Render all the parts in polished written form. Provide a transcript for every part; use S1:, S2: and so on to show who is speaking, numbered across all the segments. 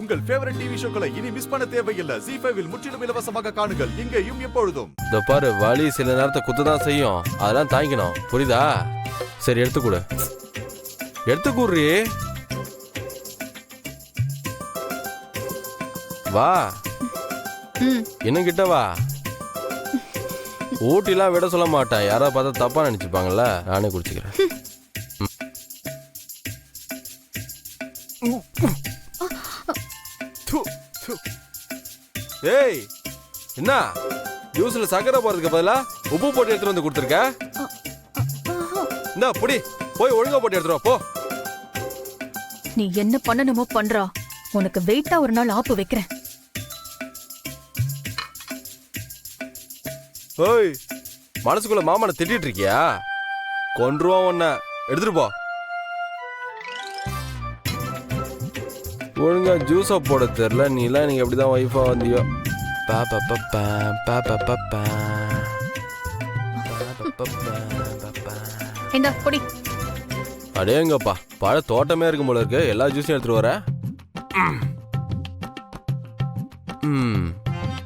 S1: உங்கள் favourite TV ஷோக்களை இனி miss பண்ண தேவையில்லை. ZEE5 இல் முற்றிலும் இலவசமாக காணுங்கள், இங்கேயும் எப்பொழுதும்.
S2: இந்த பாரு, வலி சில நேரத்தை குத்துதான் செய்யும், அதெல்லாம் தாங்கிக்கணும், புரியுதா? சரி எடுத்துக்கூடு, எடுத்துக்கூடுறி. வா, இன்னும் கிட்ட வா. ஊட்டிலாம் விட சொல்ல மாட்டேன், யாராவது பார்த்தா தப்பா நினைச்சுப்பாங்கல்ல, நானே குடிச்சுக்கிறேன். ஏய், என்ன ஜூஸ்ல சக்கரை போறதுக்கு பதிலா உப்பு போட்டு எடுத்துட்டு வந்து கொடுத்துருக்க? இந்த புடி, போய் ஒழுங்கா போட்டு எடுத்துரு போ.
S3: நீ என்ன பண்ணணுமோ பண்றா, உனக்கு வெயிட்டா ஒரு நாள் ஆப்பு வைக்கிறேன்.
S2: ஓய், மனசுக்குள்ள மாமனை திட்டிட்டு இருக்கியா? கொன்றுவோம் உன்ன, எடுத்துட்டு போ. ஒழுங்கா ஜூஸா போட தெரியல, நீ எல்லாம் நீங்க எப்படிதான் ஒய்ஃபா வந்தியோ.
S3: இந்த பொடி.
S2: அடேங்கப்பா, பழ தோட்டமே இருக்கும் போல இருக்கு, எல்லா ஜூஸையும் எடுத்துட்டு வர.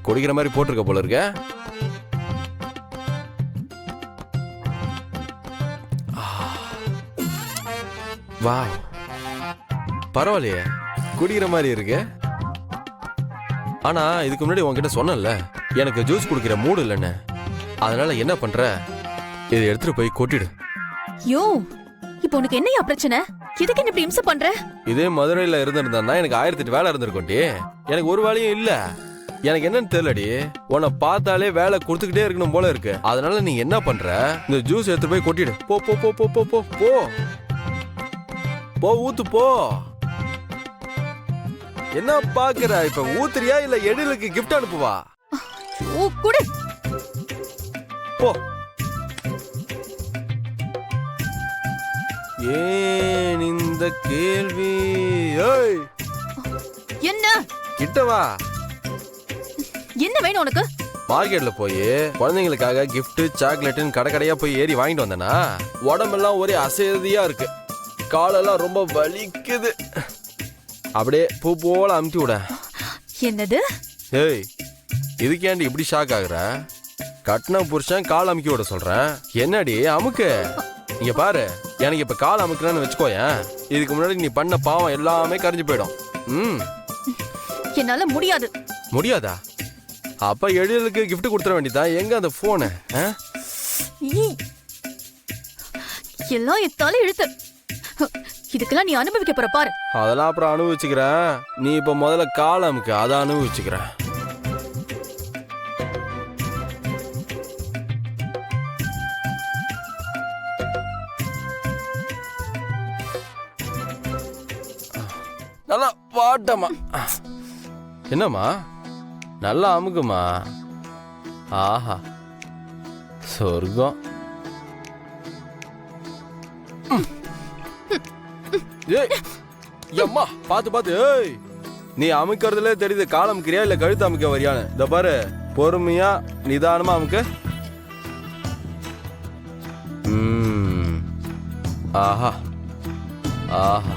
S2: குடிக்கிற மாதிரி போட்டிருக்க போல இருக்க. வா, பரவாயில்லையே, குடிக்கிற மாதிரி இருக்கு. ஆனா இதுக்கு முன்னாடி உன்கிட்ட சொன்னேன்ல, எனக்கு ஜூஸ் குடிக்கிற மூடு இல்லைன்னு. அதனால என்ன பண்ற, இதை எடுத்துட்டு போய் கொட்டிடு.
S3: யோ, இப்போ உனக்கு என்னையா பிரச்சனை? எதுக்கு என்ன இப்படி இம்சை பண்ற? இதே
S2: மதுரையில இருந்திருந்தா எனக்கு 1008 வேலை இருந்திருக்கோண்டி. எனக்கு ஒரு வேலையும் இல்ல. எனக்கு என்னன்னு தெரியலடி, உன்னை பார்த்தாலே வேலை கொடுத்துக்கிட்டே இருக்கணும் போல இருக்கு. அதனால நீ என்ன பண்ற, இந்த ஜூஸ் எடுத்துட்டு போய் கொட்டிடு. போ போ போ போ போ போ போ போ, ஊத்து போ. என்ன பாக்குற, இப்ப ஊத்துறியா இல்ல எழிலுக்கு கிஃப்ட் அனுப்புவா?
S3: ஓ குடு.
S2: போ. ஏன் இந்த கேள்வி? ஏய்,
S3: என்ன
S2: கிட்ட வா.
S3: என்ன வேணும் உனக்கு?
S2: மார்க்கெட்ல போய் குழந்தைங்களுக்காக கிஃப்ட் சாக்லேட்னு கடை கடையா போய் ஏறி வாங்கிட்டு வந்தனா, உடம்பெல்லாம் ஒரே அசதியா இருக்கு, காலெல்லாம் ரொம்ப வலிக்குது. அப்படியே பூ போல அமுத்தி விட.
S3: என்னது?
S2: ஏய், இதுக்கேண்டி இப்படி ஷாக் ஆகுற? கட்டின புருஷன் கால் அமுக்கி விட சொல்றேன், என்னடி அமுக்கு. இங்க பாரு, எனக்கு இப்ப கால் அமுக்குறான்னு வச்சுக்கோயேன், இதுக்கு முன்னாடி நீ பண்ண பாவம் எல்லாமே கரைஞ்சு போயிடும்.
S3: என்னால முடியாது.
S2: முடியாதா? அப்ப எழிலுக்கு கிஃப்ட் கொடுத்துட வேண்டியதான். எங்க அந்த போனு?
S3: எல்லாம் எத்தால இழுத்து. இதுக்கெல்லாம் நீ அனுபவிக்க போற பாரு.
S2: அதெல்லாம் அப்புறம் அனுபவிச்சுக்கிறேன். நீ இப்ப முதல்ல கால் அமுக்கு, அதை அனுபவிச்சுக்கிறேன். நல்லா வாட்டமா. என்னம்மா, நல்லா அமுக்குமா. ஆஹா, சொர்க்கம். ஏய் அம்மா, பாத்து பாத்து. ஏய், நீ அமுக்கிறதுல தெரியுது கால் அமுக்கிறியா இல்ல கழுத்து அமுக்க வரியான்னு. இந்த பாரு, பொறுமையா நிதானமா அமுக்க. ஆஹா ஆஹா.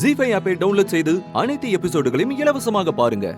S4: ZEE5 ஆப்பை டவுன்லோட் செய்து அனைத்து எபிசோடுகளையும் இலவசமாக பாருங்க.